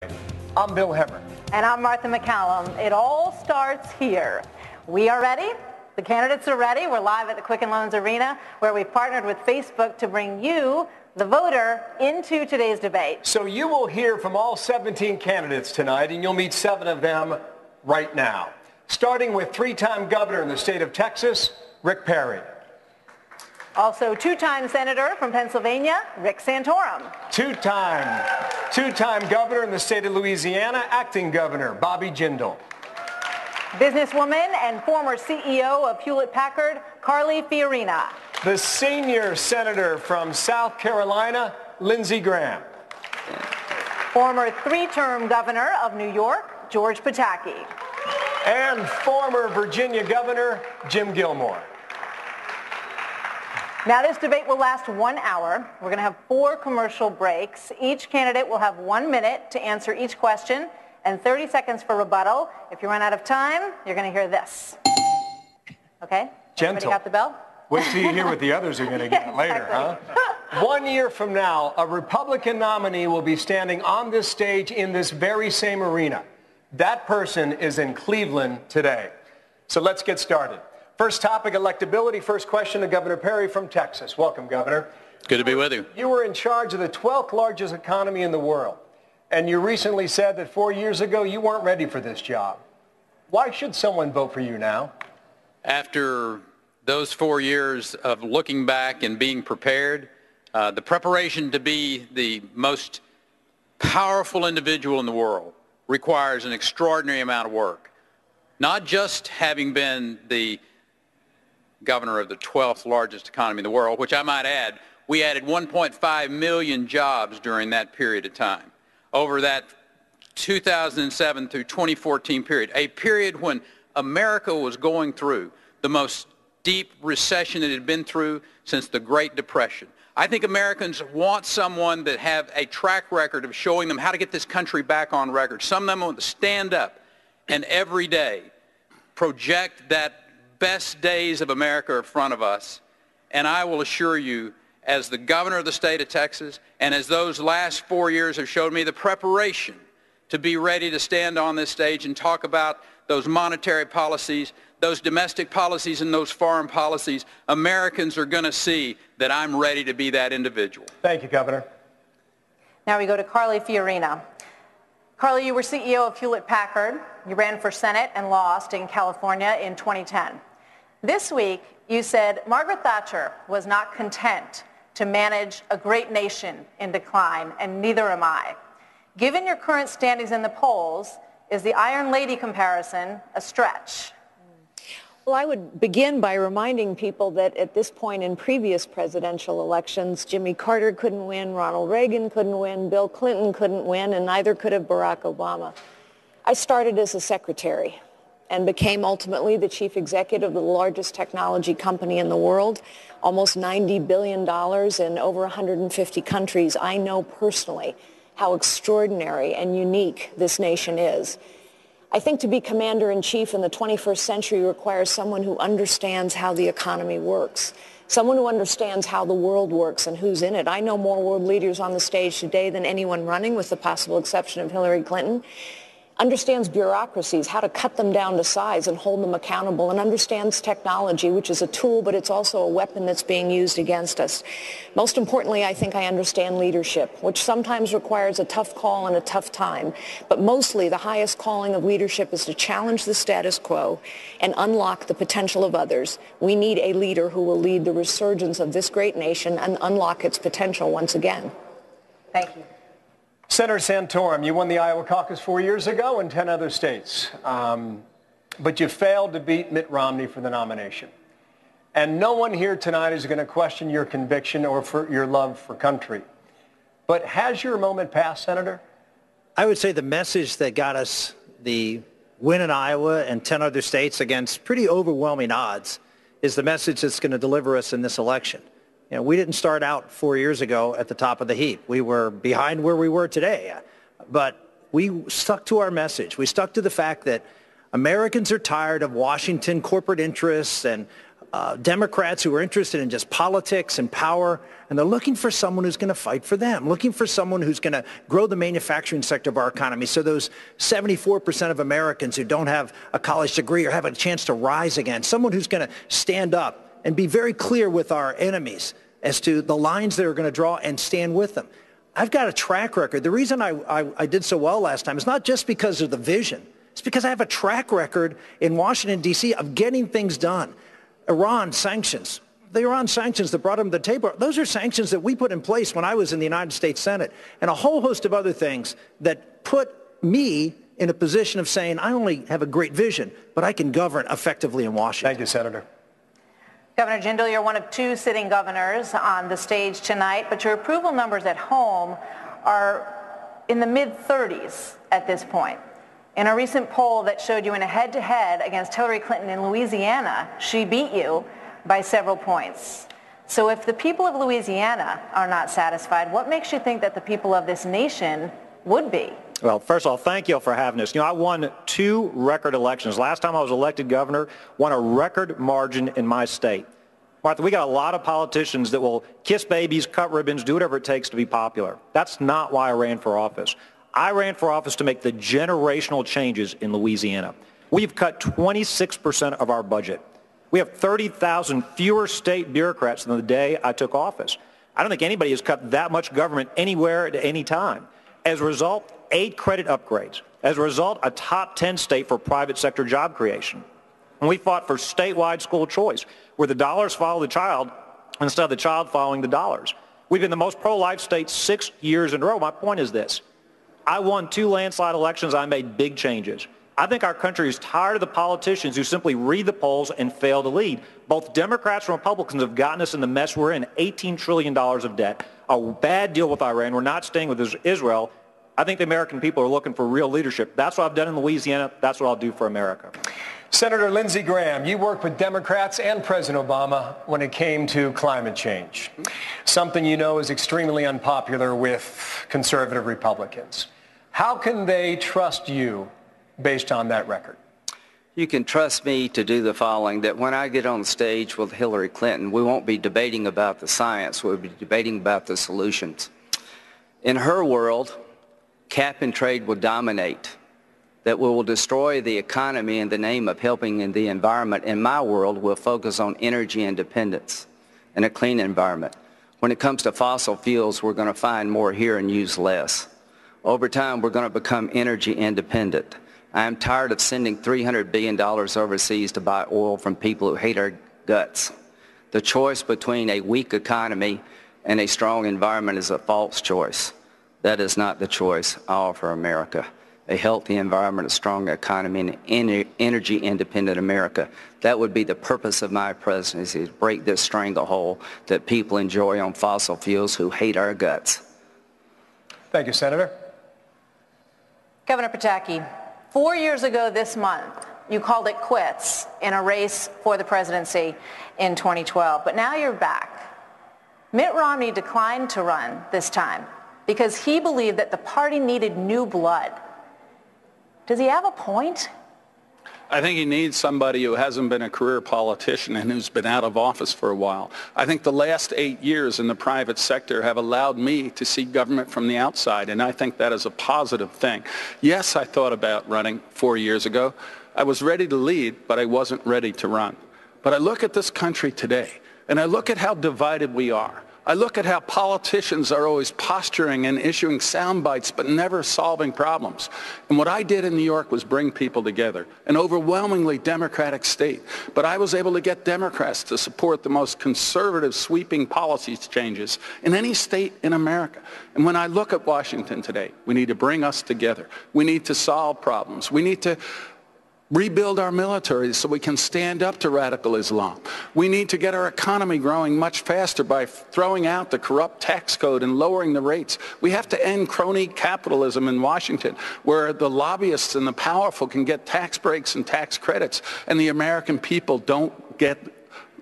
I'm Bill Hemmer. And I'm Martha McCallum. It all starts here. We are ready. The candidates are ready. We're live at the Quicken Loans Arena, where we've partnered with Facebook to bring you, the voter, into today's debate. So you will hear from all 17 candidates tonight, and you'll meet 7 of them right now. Starting with 3-time governor in the state of Texas, Rick Perry. Also 2-time senator from Pennsylvania, Rick Santorum. Two-time governor in the state of Louisiana, acting governor, Bobby Jindal. Businesswoman and former CEO of Hewlett-Packard, Carly Fiorina. The senior senator from South Carolina, Lindsey Graham. Former 3-term governor of New York, George Pataki. And former Virginia governor, Jim Gilmore. Now, this debate will last 1 hour. We're going to have 4 commercial breaks. Each candidate will have 1 minute to answer each question and 30 seconds for rebuttal. If you run out of time, you're going to hear this. Okay? Gentle. Everybody got the bell? Wait till you hear what the others are going to get later, huh? 1 year from now, a Republican nominee will be standing on this stage in this very same arena. That person is in Cleveland today. So let's get started. First topic, electability. First question to Governor Perry from Texas. Welcome, Governor. Good to be with you. You were in charge of the 12th largest economy in the world, and you recently said that 4 years ago you weren't ready for this job. Why should someone vote for you now? After those 4 years of looking back and being prepared, the preparation to be the most powerful individual in the world requires an extraordinary amount of work. Not just having been the governor of the 12th largest economy in the world, which I might add, we added 1.5 million jobs during that period of time. Over that 2007 through 2014 period, a period when America was going through the most deep recession it had been through since the Great Depression. I think Americans want someone that have a track record of showing them how to get this country back on record. Some of them want to stand up and every day project that best days of America in front of us. And I will assure you, as the governor of the state of Texas, and as those last 4 years have showed me, the preparation to be ready to stand on this stage and talk about those monetary policies, those domestic policies, and those foreign policies, Americans are going to see that I'm ready to be that individual. Thank you, Governor. Now we go to Carly Fiorina. Carly, you were CEO of Hewlett-Packard. You ran for Senate and lost in California in 2010. This week, you said Margaret Thatcher was not content to manage a great nation in decline, and neither am I. Given your current standings in the polls, is the Iron Lady comparison a stretch? Well, I would begin by reminding people that at this point in previous presidential elections, Jimmy Carter couldn't win, Ronald Reagan couldn't win, Bill Clinton couldn't win, and neither could have Barack Obama. I started as a secretary and became ultimately the chief executive of the largest technology company in the world, almost $90 billion in over 150 countries. I know personally how extraordinary and unique this nation is. I think to be commander-in-chief in the 21st century requires someone who understands how the economy works, someone who understands how the world works and who's in it. I know more world leaders on the stage today than anyone running, with the possible exception of Hillary Clinton. Understands bureaucracies, how to cut them down to size and hold them accountable, and understands technology, which is a tool, but it's also a weapon that's being used against us. Most importantly, I think I understand leadership, which sometimes requires a tough call and a tough time. But mostly, the highest calling of leadership is to challenge the status quo and unlock the potential of others. We need a leader who will lead the resurgence of this great nation and unlock its potential once again. Thank you. Senator Santorum, you won the Iowa caucus 4 years ago in 10 other states, but you failed to beat Mitt Romney for the nomination. And no one here tonight is going to question your conviction or for your love for country. But has your moment passed, Senator? I would say the message that got us the win in Iowa and 10 other states against pretty overwhelming odds is the message that's going to deliver us in this election. You know, we didn't start out 4 years ago at the top of the heap. We were behind where we were today. But we stuck to our message. We stuck to the fact that Americans are tired of Washington corporate interests and Democrats who are interested in just politics and power, and they're looking for someone who's going to fight for them, looking for someone who's going to grow the manufacturing sector of our economy. So those 74% of Americans who don't have a college degree or have a chance to rise again, someone who's going to stand up and be very clear with our enemies as to the lines they're going to draw and stand with them. I've got a track record. The reason I did so well last time is not just because of the vision. It's because I have a track record in Washington, D.C. of getting things done. Iran sanctions. The Iran sanctions that brought them to the table, those are sanctions that we put in place when I was in the United States Senate, and a whole host of other things that put me in a position of saying I only have a great vision, but I can govern effectively in Washington. Thank you, Senator. Governor Jindal, you're one of two sitting governors on the stage tonight, but your approval numbers at home are in the mid-30s at this point. In a recent poll that showed you in a head-to-head against Hillary Clinton in Louisiana, she beat you by several points. So if the people of Louisiana are not satisfied, what makes you think that the people of this nation would be? Well, first of all, thank you all for having us. You know, I won 2 record elections. Last time I was elected governor, won a record margin in my state. Martha, we got a lot of politicians that will kiss babies, cut ribbons, do whatever it takes to be popular. That's not why I ran for office. I ran for office to make the generational changes in Louisiana. We've cut 26% of our budget. We have 30,000 fewer state bureaucrats than the day I took office. I don't think anybody has cut that much government anywhere at any time. As a result, 8 credit upgrades. As a result, a top 10 state for private sector job creation. And we fought for statewide school choice, where the dollars follow the child instead of the child following the dollars. We've been the most pro-life state 6 years in a row. My point is this. I won 2 landslide elections. I made big changes. I think our country is tired of the politicians who simply read the polls and fail to lead. Both Democrats and Republicans have gotten us in the mess we're in, $18 trillion of debt, a bad deal with Iran. We're not staying with Israel. I think the American people are looking for real leadership. That's what I've done in Louisiana. That's what I'll do for America. Senator Lindsey Graham, you worked with Democrats and President Obama when it came to climate change, something you know is extremely unpopular with conservative Republicans. How can they trust you based on that record? You can trust me to do the following, that when I get on the stage with Hillary Clinton, we won't be debating about the science, we'll be debating about the solutions. In her world, cap and trade will dominate, that we will destroy the economy in the name of helping in the environment. In my world, we'll focus on energy independence and a clean environment. When it comes to fossil fuels, we're going to find more here and use less. Over time, we're going to become energy independent. I am tired of sending $300 billion overseas to buy oil from people who hate our guts. The choice between a weak economy and a strong environment is a false choice. That is not the choice I offer America. A healthy environment, a strong economy, and energy independent America. That would be the purpose of my presidency, to break this stranglehold that people enjoy on fossil fuels who hate our guts. Thank you, Senator. Governor Pataki, 4 years ago this month, you called it quits in a race for the presidency in 2012, but now you're back. Mitt Romney declined to run this time because he believed that the party needed new blood. Does he have a point? I think he needs somebody who hasn't been a career politician and who's been out of office for a while. I think the last 8 years in the private sector have allowed me to see government from the outside, and I think that is a positive thing. Yes, I thought about running 4 years ago. I was ready to lead, but I wasn't ready to run. But I look at this country today, and I look at how divided we are. I look at how politicians are always posturing and issuing sound bites but never solving problems. And what I did in New York was bring people together, an overwhelmingly Democratic state. But I was able to get Democrats to support the most conservative sweeping policy changes in any state in America. And when I look at Washington today, we need to bring us together. We need to solve problems. We need to rebuild our military so we can stand up to radical Islam. We need to get our economy growing much faster by throwing out the corrupt tax code and lowering the rates. We have to end crony capitalism in Washington, where the lobbyists and the powerful can get tax breaks and tax credits, and the American people don't get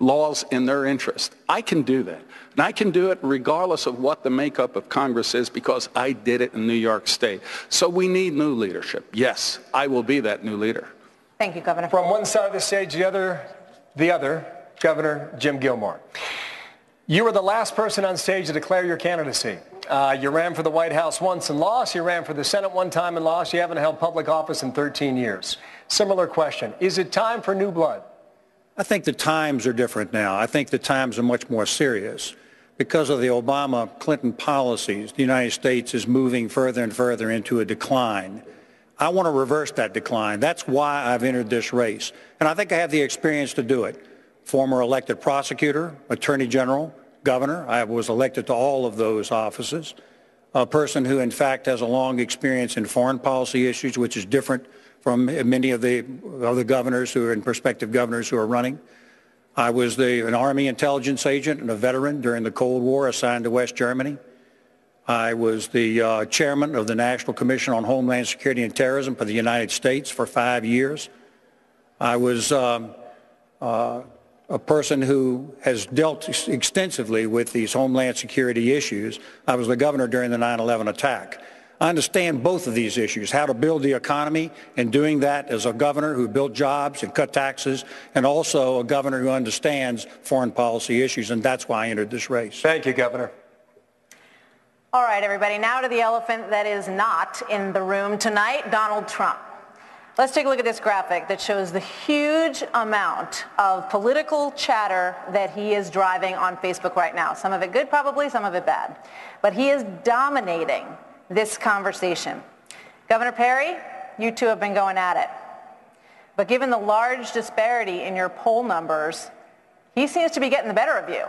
laws in their interest. I can do that. And I can do it regardless of what the makeup of Congress is, because I did it in New York State. So we need new leadership. Yes, I will be that new leader. Thank you, Governor. From one side of the stage, the other, Governor Jim Gilmore. You were the last person on stage to declare your candidacy. You ran for the White House once and lost. You ran for the Senate one time and lost. You haven't held public office in 13 years. Similar question. Is it time for new blood? I think the times are different now. I think the times are much more serious. Because of the Obama-Clinton policies, the United States is moving further and further into a decline. I want to reverse that decline. That's why I've entered this race. And I think I have the experience to do it. Former elected prosecutor, attorney general, governor. I was elected to all of those offices. A person who, in fact, has a long experience in foreign policy issues, which is different from many of the other governors who are in prospective governors who are running. I was an Army intelligence agent and a veteran during the Cold War assigned to West Germany. I was the chairman of the National Commission on Homeland Security and Terrorism for the United States for 5 years. I was a person who has dealt extensively with these Homeland Security issues. I was the governor during the 9/11 attack. I understand both of these issues, how to build the economy, and doing that as a governor who built jobs and cut taxes, and also a governor who understands foreign policy issues, and that's why I entered this race. Thank you, Governor. All right, everybody, now to the elephant that is not in the room tonight, Donald Trump. Let's take a look at this graphic that shows the huge amount of political chatter that he is driving on Facebook right now. Some of it good, probably, some of it bad. But he is dominating this conversation. Governor Perry, you two have been going at it. But given the large disparity in your poll numbers, he seems to be getting the better of you.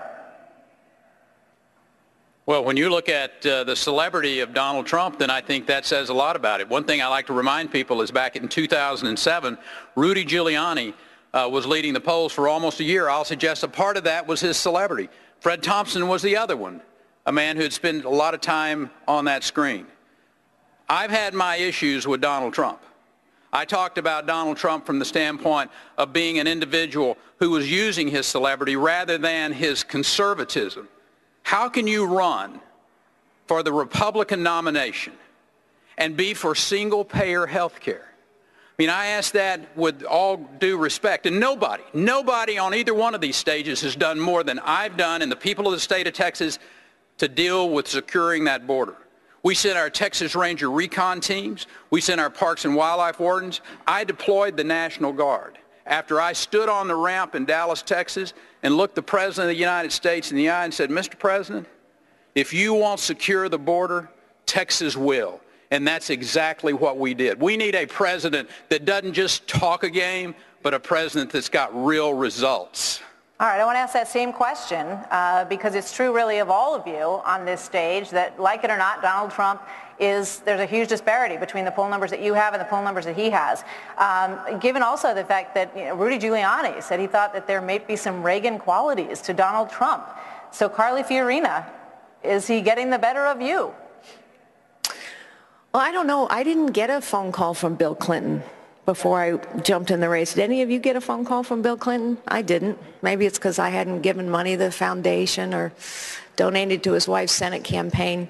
Well, when you look at the celebrity of Donald Trump, then I think that says a lot about it. One thing I like to remind people is back in 2007, Rudy Giuliani was leading the polls for almost a year. I'll suggest a part of that was his celebrity. Fred Thompson was the other one, a man who had spent a lot of time on that screen. I've had my issues with Donald Trump. I talked about Donald Trump from the standpoint of being an individual who was using his celebrity rather than his conservatism. How can you run for the Republican nomination and be for single-payer health care? I mean, I ask that with all due respect. And nobody on either one of these stages has done more than I've done and the people of the state of Texas to deal with securing that border. We sent our Texas Ranger recon teams. We sent our Parks and Wildlife wardens. I deployed the National Guard. After I stood on the ramp in Dallas, Texas, and looked the President of the United States in the eye and said, Mr. President, if you won't secure the border, Texas will. And that's exactly what we did. We need a president that doesn't just talk a game, but a president that's got real results. All right, I want to ask that same question because it's true really of all of you on this stage that, like it or not, Donald Trump there's a huge disparity between the poll numbers that you have and the poll numbers that he has. Given also the fact that Rudy Giuliani said he thought that there may be some Reagan qualities to Donald Trump. So Carly Fiorina, is he getting the better of you? Well, I don't know. I didn't get a phone call from Bill Clinton before I jumped in the race. Did any of you get a phone call from Bill Clinton? I didn't. Maybe it's because I hadn't given money to the foundation or donated to his wife's Senate campaign.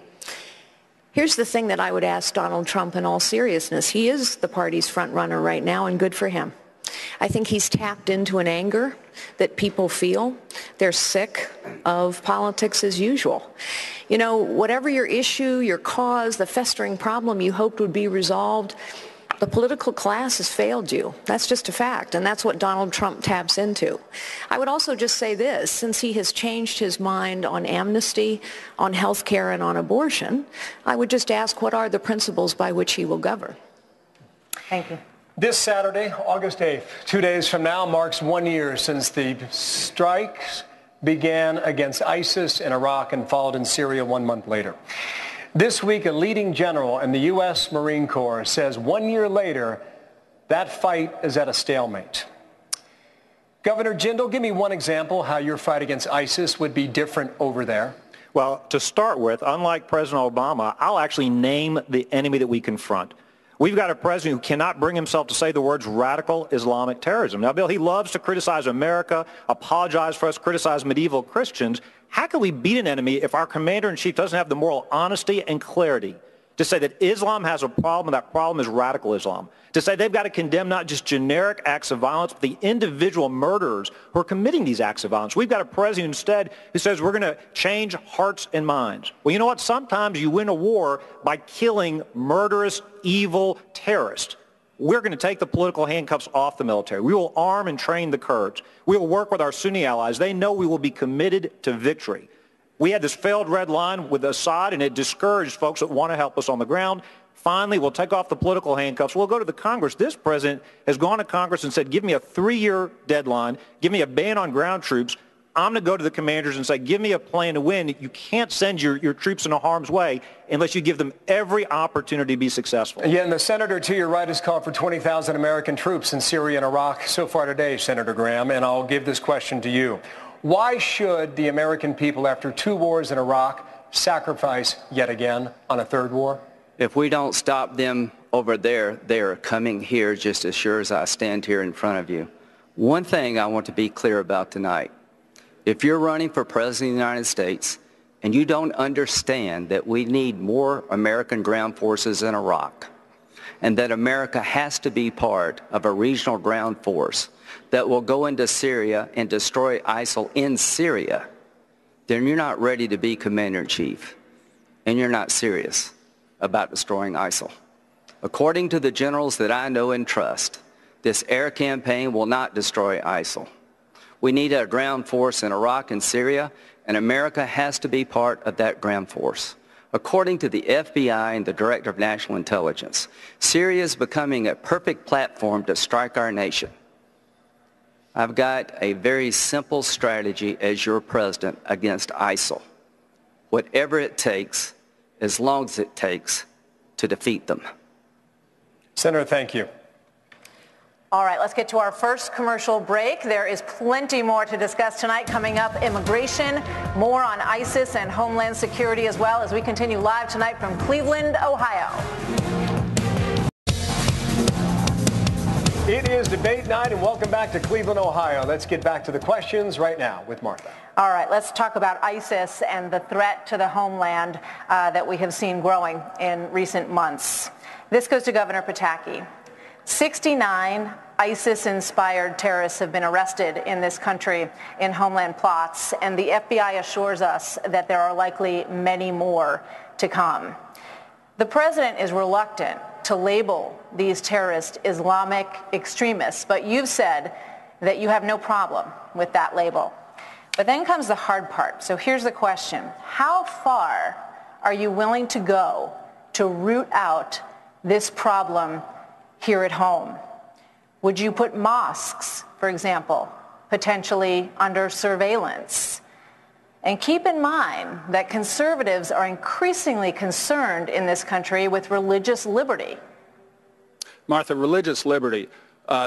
Here's the thing that I would ask Donald Trump in all seriousness. He is the party's front runner right now, and good for him. I think he's tapped into an anger that people feel. They're sick of politics as usual. You know, whatever your issue, your cause, the festering problem you hoped would be resolved, the political class has failed you. That's just a fact, and that's what Donald Trump taps into. I would also just say this, since he has changed his mind on amnesty, on health care, and on abortion, I would just ask what are the principles by which he will govern? Thank you. This Saturday, August 8th, 2 days from now, marks 1 year since the strikes began against ISIS in Iraq and followed in Syria 1 month later. This week, a leading general in the U.S. Marine Corps says 1 year later, that fight is at a stalemate. Governor Jindal, give me one example how your fight against ISIS would be different over there. Well, to start with, unlike President Obama, I'll actually name the enemy that we confront. We've got a president who cannot bring himself to say the words radical Islamic terrorism. Now, Bill, he loves to criticize America, apologize for us, criticize medieval Christians. How can we beat an enemy if our commander-in-chief doesn't have the moral honesty and clarity to say that Islam has a problem and that problem is radical Islam, to say they've got to condemn not just generic acts of violence, but the individual murderers who are committing these acts of violence. We've got a president instead who says we're going to change hearts and minds. Well, you know what? Sometimes you win a war by killing murderous, evil terrorists. We're going to take the political handcuffs off the military. We will arm and train the Kurds. We will work with our Sunni allies. They know we will be committed to victory. We had this failed red line with Assad, and it discouraged folks that want to help us on the ground. Finally, we'll take off the political handcuffs. We'll go to the Congress. This president has gone to Congress and said, give me a 3-year deadline. Give me a ban on ground troops. I'm going to go to the commanders and say, give me a plan to win. You can't send your troops into harm's way unless you give them every opportunity to be successful. Yeah, and the senator to your right has called for 20,000 American troops in Syria and Iraq so far today, Senator Graham, and I'll give this question to you. Why should the American people, after 2 wars in Iraq, sacrifice yet again on a 3rd war? If we don't stop them over there, they are coming here just as sure as I stand here in front of you. One thing I want to be clear about tonight. If you're running for President of the United States and you don't understand that we need more American ground forces in Iraq and that America has to be part of a regional ground force that will go into Syria and destroy ISIL in Syria, then you're not ready to be commander-in-chief, and you're not serious about destroying ISIL. According to the generals that I know and trust, this air campaign will not destroy ISIL. We need a ground force in Iraq and Syria, and America has to be part of that ground force. According to the FBI and the Director of National Intelligence, Syria is becoming a perfect platform to strike our nation. I've got a very simple strategy as your president against ISIL. Whatever it takes, as long as it takes, to defeat them. Senator, thank you. All right, let's get to our first commercial break. There is plenty more to discuss tonight. Coming up, immigration, more on ISIS and Homeland Security as well as we continue live tonight from Cleveland, Ohio. It is debate night, and welcome back to Cleveland, Ohio. Let's get back to the questions right now with Martha. All right, let's talk about ISIS and the threat to the homeland that we have seen growing in recent months. This goes to Governor Pataki. 69 ISIS-inspired terrorists have been arrested in this country in homeland plots, and the FBI assures us that there are likely many more to come. The president is reluctant to label these terrorists Islamic extremists, but you've said that you have no problem with that label. But then comes the hard part. So here's the question. How far are you willing to go to root out this problem here at home? Would you put mosques, for example, potentially under surveillance? And keep in mind that conservatives are increasingly concerned in this country with religious liberty. Martha, religious liberty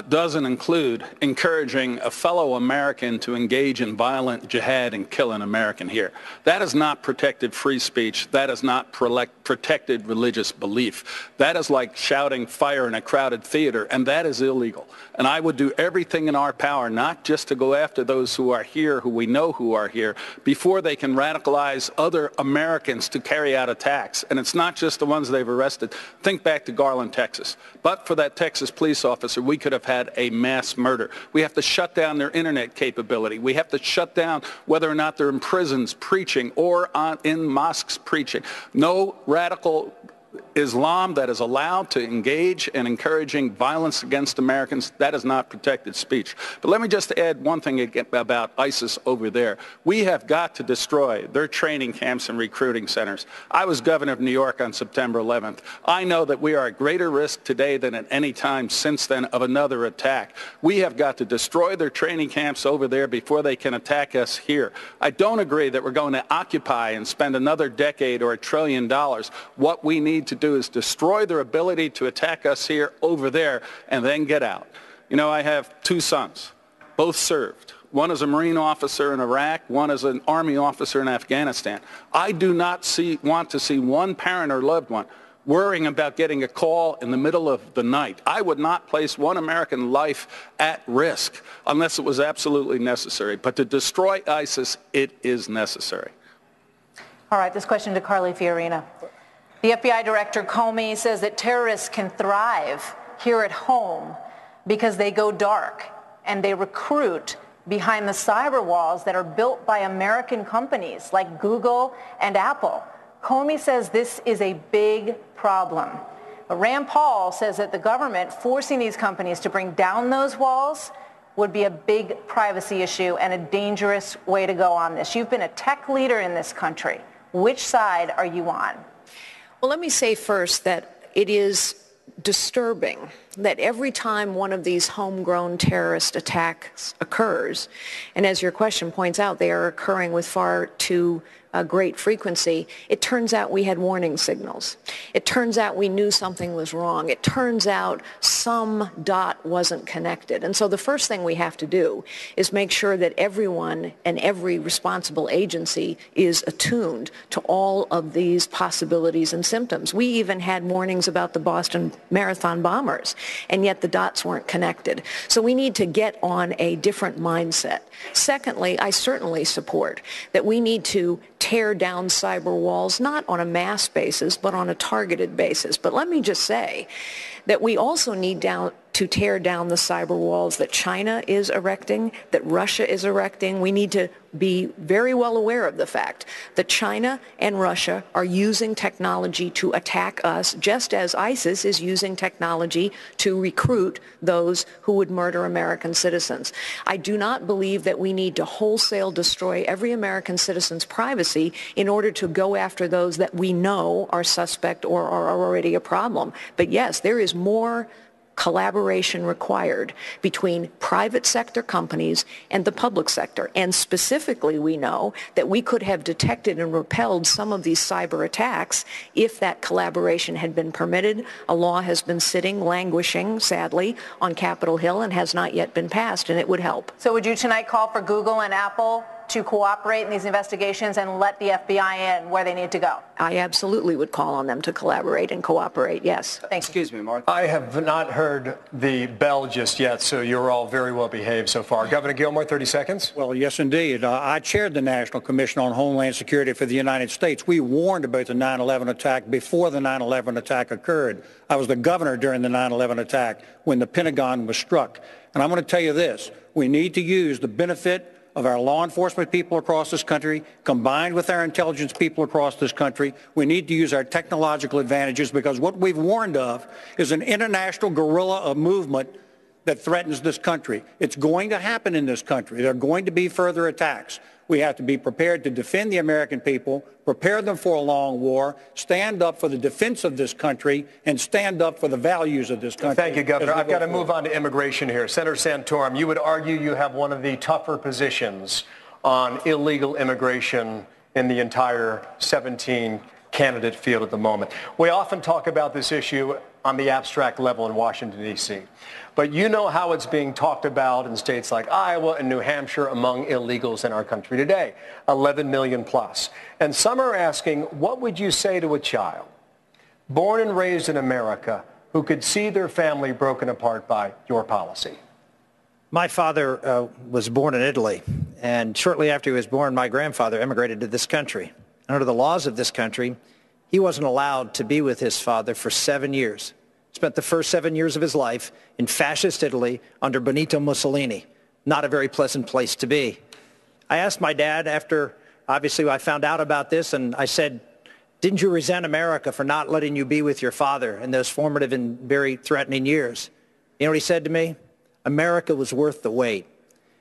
doesn't include encouraging a fellow American to engage in violent jihad and kill an American here. That is not protected free speech. That is not protected religious belief. That is like shouting fire in a crowded theater, and that is illegal. And I would do everything in our power not just to go after those who are here, who we know who are here, before they can radicalize other Americans to carry out attacks. And it's not just the ones they've arrested. Think back to Garland, Texas. But for that Texas police officer, we could have had a mass murder. We have to shut down their internet capability. We have to shut down whether or not they're in prisons preaching or in mosques preaching. No radical Islam that is allowed to engage in encouraging violence against Americans, that is not protected speech. But let me just add one thing about ISIS over there. We have got to destroy their training camps and recruiting centers. I was governor of New York on September 11th. I know that we are at greater risk today than at any time since then of another attack. We have got to destroy their training camps over there before they can attack us here. I don't agree that we're going to occupy and spend another decade or $1 trillion. What we need to do is destroy their ability to attack us here, over there, and then get out. You know, I have 2 sons, both served. One is a Marine officer in Iraq, one is an Army officer in Afghanistan. I do not want to see one parent or loved one worrying about getting a call in the middle of the night. I would not place one American life at risk unless it was absolutely necessary. But to destroy ISIS, it is necessary. All right, this question to Carly Fiorina. The FBI Director Comey says that terrorists can thrive here at home because they go dark and they recruit behind the cyber walls that are built by American companies like Google and Apple. Comey says this is a big problem. But Rand Paul says that the government forcing these companies to bring down those walls would be a big privacy issue and a dangerous way to go on this. You've been a tech leader in this country. Which side are you on? Well, let me say first that it is disturbing that every time one of these homegrown terrorist attacks occurs, and as your question points out, they are occurring with far too great frequency, it turns out we had warning signals. It turns out we knew something was wrong. It turns out some dot wasn't connected. And so the first thing we have to do is make sure that everyone and every responsible agency is attuned to all of these possibilities and symptoms. We even had warnings about the Boston Marathon bombers, and yet the dots weren't connected. So we need to get on a different mindset. Secondly, I certainly support that we need to tear down cyber walls, not on a mass basis, but on a targeted basis. But let me just say that we also need to tear down the cyber walls that China is erecting, that Russia is erecting. We need to be very well aware of the fact that China and Russia are using technology to attack us, just as ISIS is using technology to recruit those who would murder American citizens. I do not believe that we need to wholesale destroy every American citizen's privacy in order to go after those that we know are suspect or are already a problem. But yes, there is more collaboration required between private sector companies and the public sector. And specifically, we know that we could have detected and repelled some of these cyber attacks if that collaboration had been permitted. A law has been sitting, languishing, sadly, on Capitol Hill and has not yet been passed, and it would help. So would you tonight call for Google and Apple to cooperate in these investigations and let the FBI in where they need to go? I absolutely would call on them to collaborate and cooperate, yes. Thanks. Excuse me, Martha. I have not heard the bell just yet, so you're all very well behaved so far. Governor Gilmore, 30 seconds. Well, yes, indeed. I chaired the National Commission on Homeland Security for the United States. We warned about the 9/11 attack before the 9/11 attack occurred. I was the governor during the 9/11 attack when the Pentagon was struck. And I'm going to tell you this. We need to use the benefit of our law enforcement people across this country, combined with our intelligence people across this country. We need to use our technological advantages, because what we've warned of is an international guerrilla movement that threatens this country. It's going to happen in this country. There are going to be further attacks. We have to be prepared to defend the American people, prepare them for a long war, stand up for the defense of this country, and stand up for the values of this country. Thank you, Governor. I've got to move on to immigration here. Senator Santorum, you would argue you have one of the tougher positions on illegal immigration in the entire 17 candidate field at the moment. We often talk about this issue on the abstract level in Washington, D.C. But you know how it's being talked about in states like Iowa and New Hampshire among illegals in our country today, 11 million plus. And some are asking, what would you say to a child born and raised in America who could see their family broken apart by your policy? My father was born in Italy, and shortly after he was born, my grandfather immigrated to this country. Under the laws of this country, he wasn't allowed to be with his father for 7 years. Spent the first 7 years of his life in fascist Italy under Benito Mussolini. Not a very pleasant place to be. I asked my dad after, obviously, I found out about this, and I said, didn't you resent America for not letting you be with your father in those formative and very threatening years? You know what he said to me? America was worth the wait.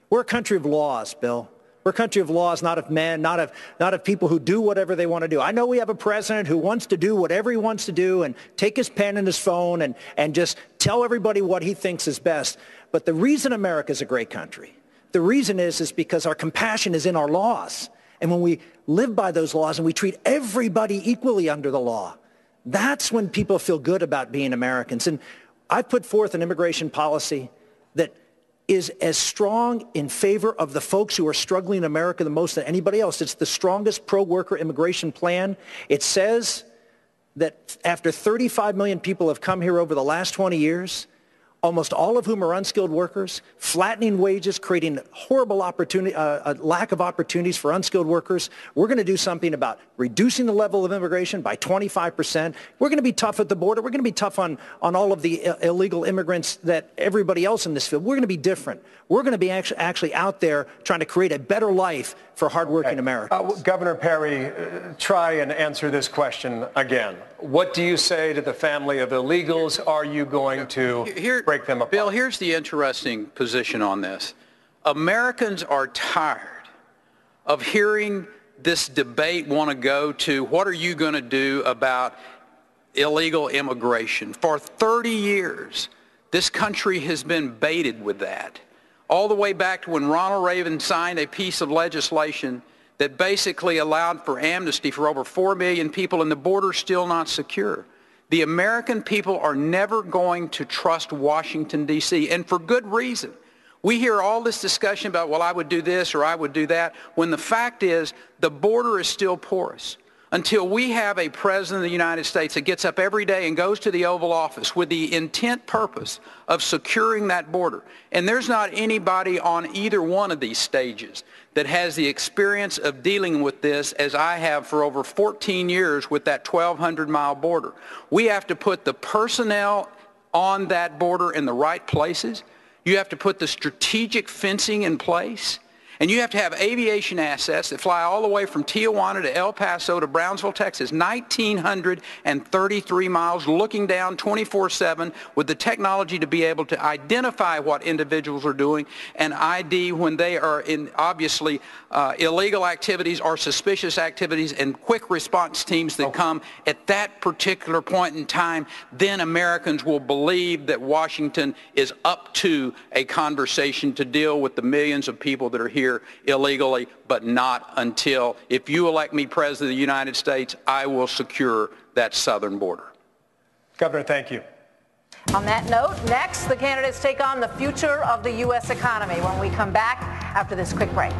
We're a country of laws, Bill. We're a country of laws, not of men, not of people who do whatever they want to do. I know we have a president who wants to do whatever he wants to do and take his pen and his phone and just tell everybody what he thinks is best. But the reason America is a great country, the reason is because our compassion is in our laws. And when we live by those laws and we treat everybody equally under the law, that's when people feel good about being Americans. And I put forth an immigration policy that is as strong in favor of the folks who are struggling in America the most than anybody else. It's the strongest pro-worker immigration plan. It says that after 35 million people have come here over the last 20 years, almost all of whom are unskilled workers, flattening wages, creating horrible opportunity, a lack of opportunities for unskilled workers. We're going to do something about reducing the level of immigration by 25%. We're going to be tough at the border. We're going to be tough on all of the illegal immigrants that everybody else in this field. We're going to be different. We're going to be actually out there trying to create a better life for hardworking Americans. Governor Perry, try and answer this question again. What do you say to the family of illegals? Are you going to break them apart? Bill, here's the interesting position on this. Americans are tired of hearing this debate want to go to what are you going to do about illegal immigration. For 30 years, this country has been baited with that. All the way back to when Ronald Reagan signed a piece of legislation that basically allowed for amnesty for over 4 million people, and the border's still not secure. The American people are never going to trust Washington, D.C., and for good reason. We hear all this discussion about, well, I would do this or I would do that, when the fact is the border is still porous. Until we have a president of the United States that gets up every day and goes to the Oval Office with the intent purpose of securing that border. And there's not anybody on either one of these stages that has the experience of dealing with this as I have for over 14 years with that 1,200-mile border. We have to put the personnel on that border in the right places. You have to put the strategic fencing in place. And you have to have aviation assets that fly all the way from Tijuana to El Paso to Brownsville, Texas, 1,933 miles, looking down 24/7 with the technology to be able to identify what individuals are doing and ID when they are in obviously illegal activities or suspicious activities, and quick response teams that come at that particular point in time. Then Americans will believe that Washington is up to a conversation to deal with the millions of people that are here illegally, but not until, if you elect me President of the United States, I will secure that southern border. Governor, thank you. On that note, next, the candidates take on the future of the U.S. economy when we come back after this quick break.